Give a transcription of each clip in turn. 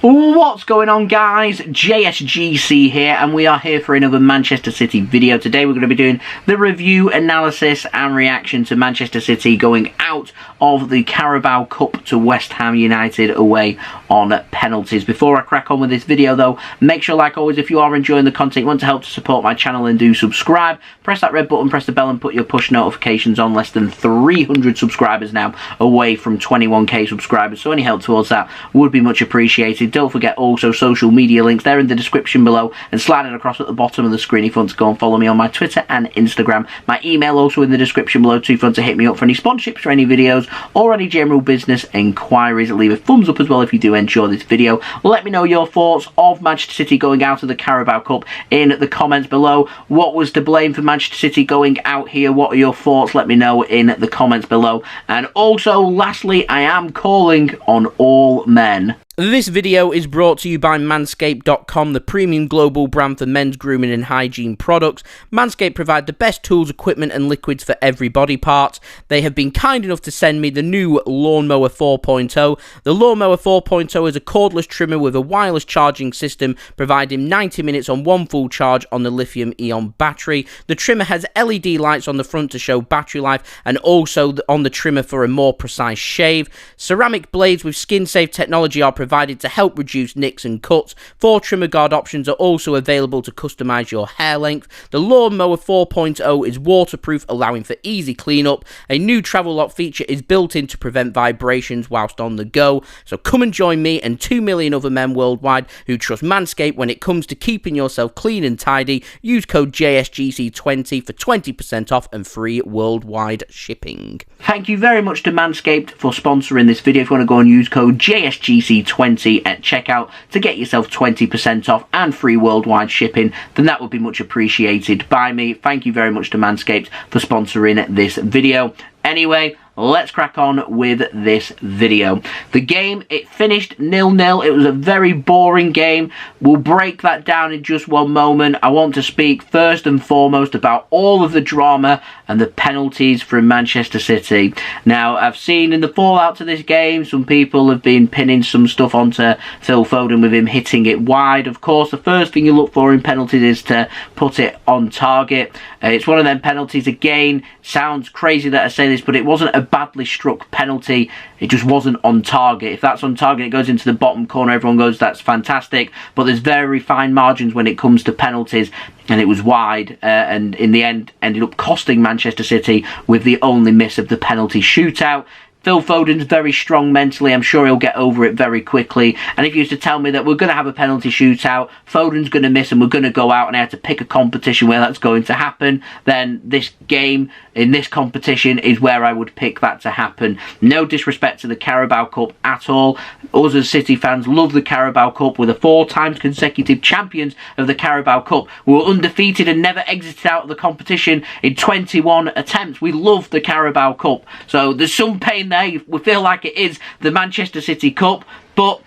What's going on, guys? JSGC here, and we are here for another Manchester City video. Today we're going to be doing the review, analysis and reaction to Manchester City going out of the Carabao Cup to West Ham United away on penalties. Before I crack on with this video though, make sure, like always, if you are enjoying the content, you want to help to support my channel, and do subscribe. Press that red button, press the bell and put your push notifications on. Less than 300 subscribers now, away from 21k subscribers, so any help towards that would be much appreciated. Don't forget also social media links, they're in the description below and sliding across at the bottom of the screen if you want to go and follow me on my Twitter and Instagram. My email also in the description below too if you want to hit me up for any sponsorships for any videos or any general business inquiries. Leave a thumbs up as well if you do enjoy this video. Let me know your thoughts of Manchester City going out of the Carabao Cup in the comments below. What was to blame for Manchester City going out here? What are your thoughts? Let me know in the comments below. And also, lastly, I am calling on all men. This video is brought to you by Manscaped.com, the premium global brand for men's grooming and hygiene products. Manscaped provide the best tools, equipment and liquids for every body part. They have been kind enough to send me the new Lawnmower 4.0. The Lawnmower 4.0 is a cordless trimmer with a wireless charging system, providing 90 minutes on one full charge on the lithium-ion battery. The trimmer has LED lights on the front to show battery life, and also on the trimmer for a more precise shave. Ceramic blades with skin-safe technology are provided to help reduce nicks and cuts. 4 trimmer guard options are also available to customize your hair length. The Lawnmower 4.0 is waterproof, allowing for easy cleanup. A new travel lock feature is built in to prevent vibrations whilst on the go. So come and join me and 2 million other men worldwide who trust Manscaped when it comes to keeping yourself clean and tidy. Use code JSGC20 for 20% off and free worldwide shipping. Thank you very much to Manscaped for sponsoring this video. If you want to go and use code JSGC20 at checkout to get yourself 20% off and free worldwide shipping, then that would be much appreciated by me. Thank you very much to Manscaped for sponsoring this video. Anyway, let's crack on with this video. The game, it finished 0-0. It was a very boring game. We'll break that down in just one moment. I want to speak first and foremost about all of the drama and the penalties from Manchester City. Now, I've seen in the fallout to this game, some people have been pinning some stuff onto Phil Foden with him hitting it wide. Of course, the first thing you look for in penalties is to put it on target. It's one of them penalties, again, sounds crazy that I say this, but it wasn't a badly struck penalty. It just wasn't on target. If that's on target, it goes into the bottom corner, everyone goes, that's fantastic. But there's very fine margins when it comes to penalties, and it was wide, and in the end ended up costing Manchester City with the only miss of the penalty shootout. Phil Foden's very strong mentally. I'm sure he'll get over it very quickly. And if you used to tell me that we're going to have a penalty shootout, Foden's going to miss and we're going to go out and I have to pick a competition where that's going to happen, then this game in this competition is where I would pick that to happen. No disrespect to the Carabao Cup at all. Us as City fans love the Carabao Cup. We're the 4 times consecutive champions of the Carabao Cup. We were undefeated and never exited out of the competition in 21 attempts. We love the Carabao Cup. So there's some pain there. We feel like it is the Manchester City Cup, but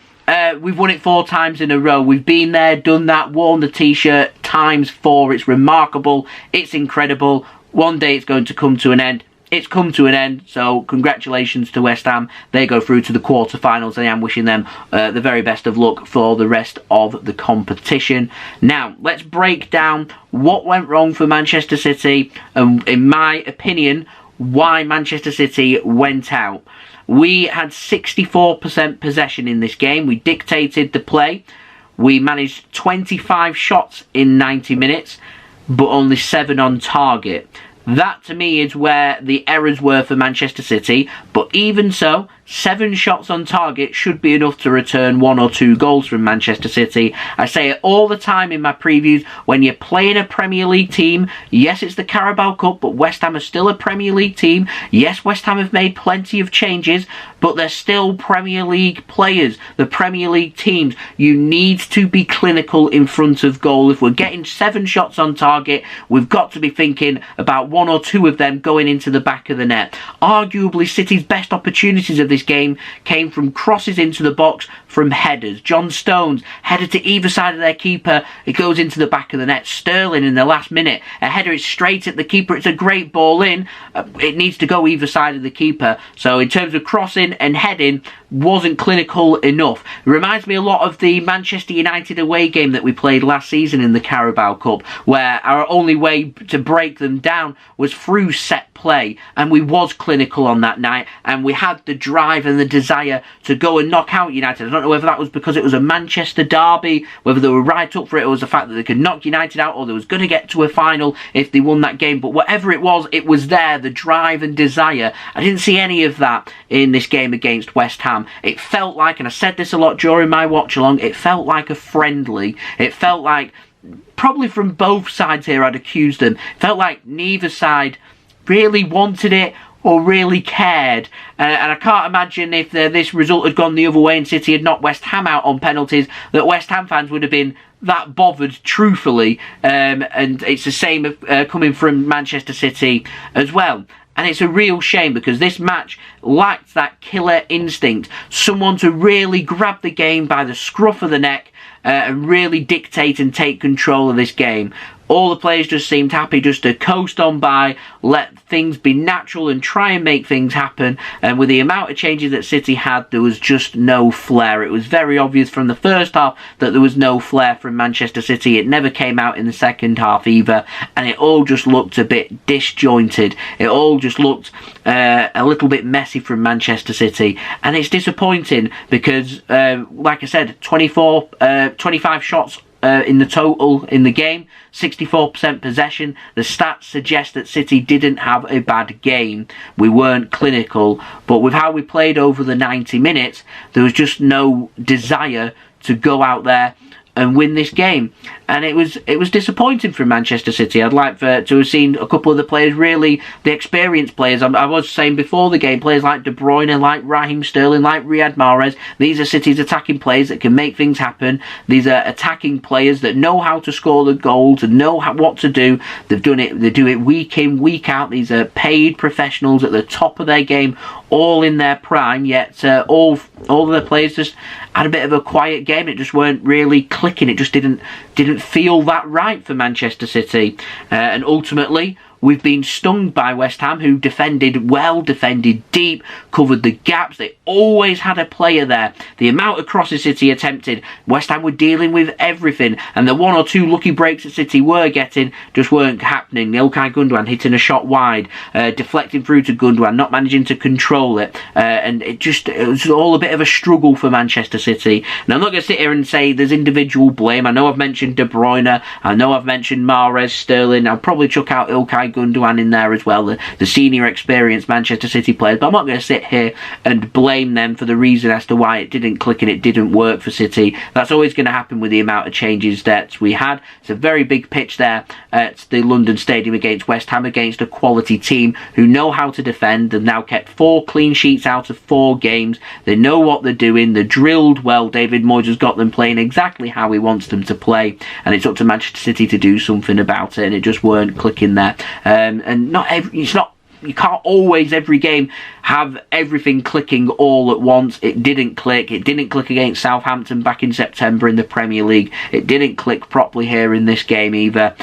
we've won it 4 times in a row. We've been there, done that, worn the t-shirt times 4. It's remarkable. It's incredible. One day it's going to come to an end. It's come to an end, so congratulations to West Ham. They go through to the quarterfinals. I am wishing them the very best of luck for the rest of the competition. Now, let's break down what went wrong for Manchester City, and in my opinion, why Manchester City went out. We had 64% possession in this game. We dictated the play. We managed 25 shots in 90 minutes, but only 7 on target. That, to me, is where the errors were for Manchester City. But even so, 7 shots on target should be enough to return 1 or 2 goals from Manchester City. I say it all the time in my previews. When you're playing a Premier League team, yes, it's the Carabao Cup, but West Ham are still a Premier League team. Yes, West Ham have made plenty of changes, but they're still Premier League players. The Premier League teams, you need to be clinical in front of goal. If we're getting 7 shots on target, we've got to be thinking about 1 or 2 of them going into the back of the net. Arguably, City's best opportunities of this this game came from crosses into the box from headers. John Stones headed to either side of their keeper. It goes into the back of the net. Sterling in the last minute, a header is straight at the keeper. It's a great ball in. It needs to go either side of the keeper. So in terms of crossing and heading, wasn't clinical enough. It reminds me a lot of the Manchester United away game that we played last season in the Carabao Cup, where our only way to break them down was through set play, and we was clinical on that night, and we had the drive and the desire to go and knock out United. I don't know whether that was because it was a Manchester derby, whether they were right up for it, or was the fact that they could knock United out, or they was going to get to a final if they won that game. But whatever it was there, the drive and desire. I didn't see any of that in this game against West Ham. It felt like, and I said this a lot during my watch along, it felt like a friendly. It felt like, probably from both sides here I'd accuse them, it felt like neither side really wanted it or really cared, and I can't imagine if this result had gone the other way and City had knocked West Ham out on penalties, that West Ham fans would have been that bothered, truthfully, and it's the same coming from Manchester City as well. And it's a real shame, because this match lacked that killer instinct, someone to really grab the game by the scruff of the neck and really dictate and take control of this game. All the players just seemed happy just to coast on by, let things be natural and try and make things happen. And with the amount of changes that City had, there was just no flair. It was very obvious from the first half that there was no flair from Manchester City. It never came out in the second half either. And it all just looked a bit disjointed. It all just looked a little bit messy from Manchester City. And it's disappointing because, like I said, 25 shots in the total in the game, 64% possession. The stats suggest that City didn't have a bad game. We weren't clinical, but with how we played over the 90 minutes, there was just no desire to go out there and win this game, and it was disappointing for Manchester City. I'd like to have seen a couple of the players, really the experienced players. I was saying before the game, players like De Bruyne, like Raheem Sterling, like Riyad Mahrez. These are City's attacking players that can make things happen. These are attacking players that know how to score the goals and know what to do. They've done it. They do it week in, week out. These are paid professionals at the top of their game, all in their prime. Yet all of the players just had a bit of a quiet game. It just weren't really clicking. It just didn't feel that right for Manchester City, and ultimately we've been stung by West Ham, who defended well, defended deep, covered the gaps. They always had a player there. The amount of crosses City attempted, West Ham were dealing with everything, and the one or two lucky breaks that City were getting just weren't happening. Ilkay Gundogan hitting a shot wide, deflecting through to Gundogan, not managing to control it, and it was all a bit of a struggle for Manchester City. Now, I'm not going to sit here and say there's individual blame. I know I've mentioned De Bruyne, I know I've mentioned Mahrez, Sterling. I'll probably chuck out Ilkay Gundogan in there as well, the senior experienced Manchester City players, but I'm not going to sit here and blame them for the reason as to why it didn't click and it didn't work for City. That's always going to happen with the amount of changes that we had. It's a very big pitch there at the London Stadium against West Ham, against a quality team who know how to defend. They've now kept 4 clean sheets out of 4 games. They know what they're doing. They're drilled well. David Moyes has got them playing exactly how he wants them to play, and it's up to Manchester City to do something about it, and it just weren't clicking there. And you can't always, every game, have everything clicking all at once. It didn't click. It didn't click against Southampton back in September in the Premier League. It didn't click properly here in this game either.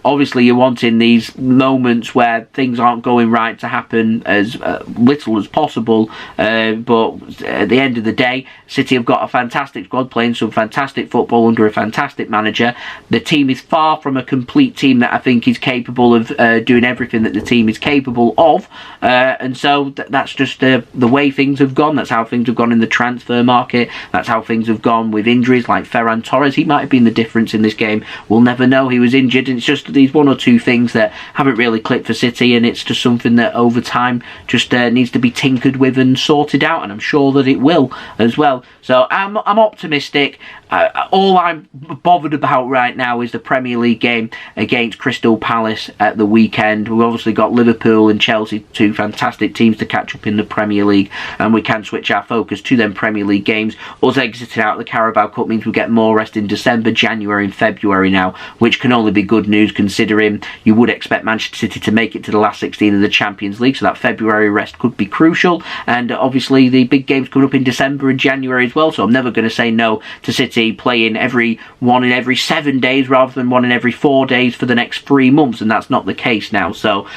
Obviously, you're wanting these moments where things aren't going right to happen as little as possible. But at the end of the day, City have got a fantastic squad, playing some fantastic football under a fantastic manager. The team is far from a complete team that I think is capable of doing everything that the team is capable of. And so that's just the way things have gone. That's how things have gone in the transfer market. That's how things have gone with injuries like Ferran Torres. He might have been the difference in this game. We'll never know. He was injured, and it's just these one or two things that haven't really clicked for City, and it's just something that over time just needs to be tinkered with and sorted out, and I'm sure that it will as well. So I'm optimistic. All I'm bothered about right now is the Premier League game against Crystal Palace at the weekend. We've obviously got Liverpool and Chelsea, 2 fantastic teams teams to catch up in the Premier League, and we can switch our focus to them Premier League games. Us exiting out of the Carabao Cup means we get more rest in December, January and February now, which can only be good news considering you would expect Manchester City to make it to the last 16 of the Champions League, so that February rest could be crucial. And obviously the big games coming up in December and January as well, so I'm never going to say no to City playing one in every 7 days rather than one in every 4 days for the next 3 months, and that's not the case now. So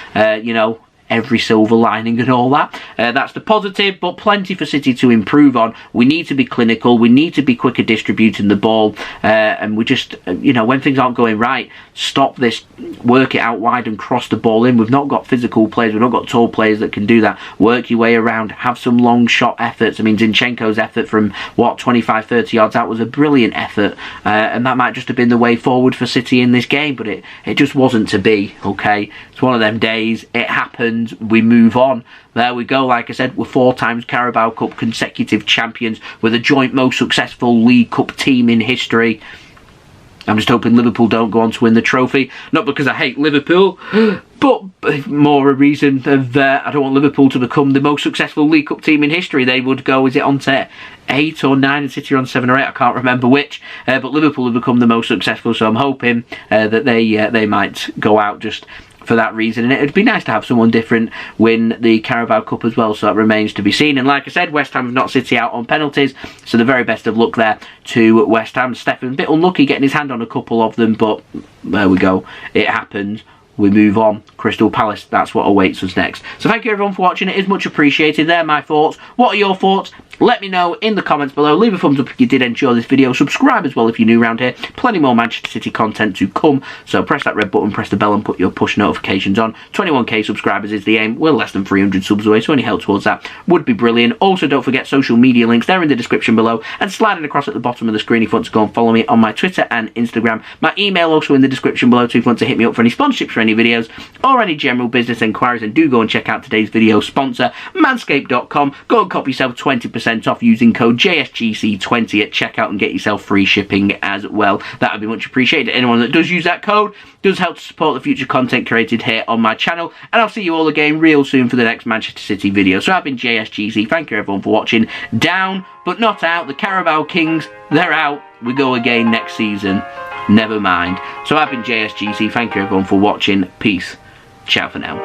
every silver lining and all that. That's the positive, but plenty for City to improve on. We need to be clinical, we need to be quicker distributing the ball, and we just, when things aren't going right, stop this, work it out wide and cross the ball in. We've not got physical players, we've not got tall players that can do that. Work your way around, have some long shot efforts. I mean, Zinchenko's effort from, 25-30 yards out was a brilliant effort, and that might just have been the way forward for City in this game, but it just wasn't to be, okay? It's one of them days, it happened, we move on. There we go. Like I said, we're 4 times Carabao Cup consecutive champions. We're the joint most successful League Cup team in history. I'm just hoping Liverpool don't go on to win the trophy. Not because I hate Liverpool, but more a reason of I don't want Liverpool to become the most successful League Cup team in history. They would go, is it on to 8 or 9 and City are on 7 or 8? I can't remember which. But Liverpool have become the most successful, so I'm hoping that they might go out just for that reason. And it'd be nice to have someone different win the Carabao Cup as well, so that remains to be seen. And like I said, West Ham have knocked City out on penalties, so the very best of luck there to West Ham. Steffen a bit unlucky getting his hand on a couple of them, but there we go, it happened. We move on. Crystal Palace, that's what awaits us next. So thank you everyone for watching. It is much appreciated. They're my thoughts. What are your thoughts? Let me know in the comments below. Leave a thumbs up if you did enjoy this video. Subscribe as well if you're new around here. Plenty more Manchester City content to come. So press that red button, press the bell and put your push notifications on. 21k subscribers is the aim. We're less than 300 subs away, so any help towards that would be brilliant. Also, don't forget social media links. They're in the description below. And sliding across at the bottom of the screen if you want to go and follow me on my Twitter and Instagram. My email also in the description below too if you want to hit me up for any sponsorships for any videos or any general business inquiries. And do go and check out today's video sponsor, manscaped.com. Go and cop yourself 20% off using code JSGC20 at checkout and get yourself free shipping as well. That would be much appreciated. Anyone that does use that code does help to support the future content created here on my channel. And I'll see you all again real soon for the next Manchester City video. So I've been JSGC. Thank you everyone for watching. Down but not out. The Carabao Kings, they're out. We go again next season. Never mind. So I've been JSGC. Thank you everyone for watching. Peace. Ciao for now.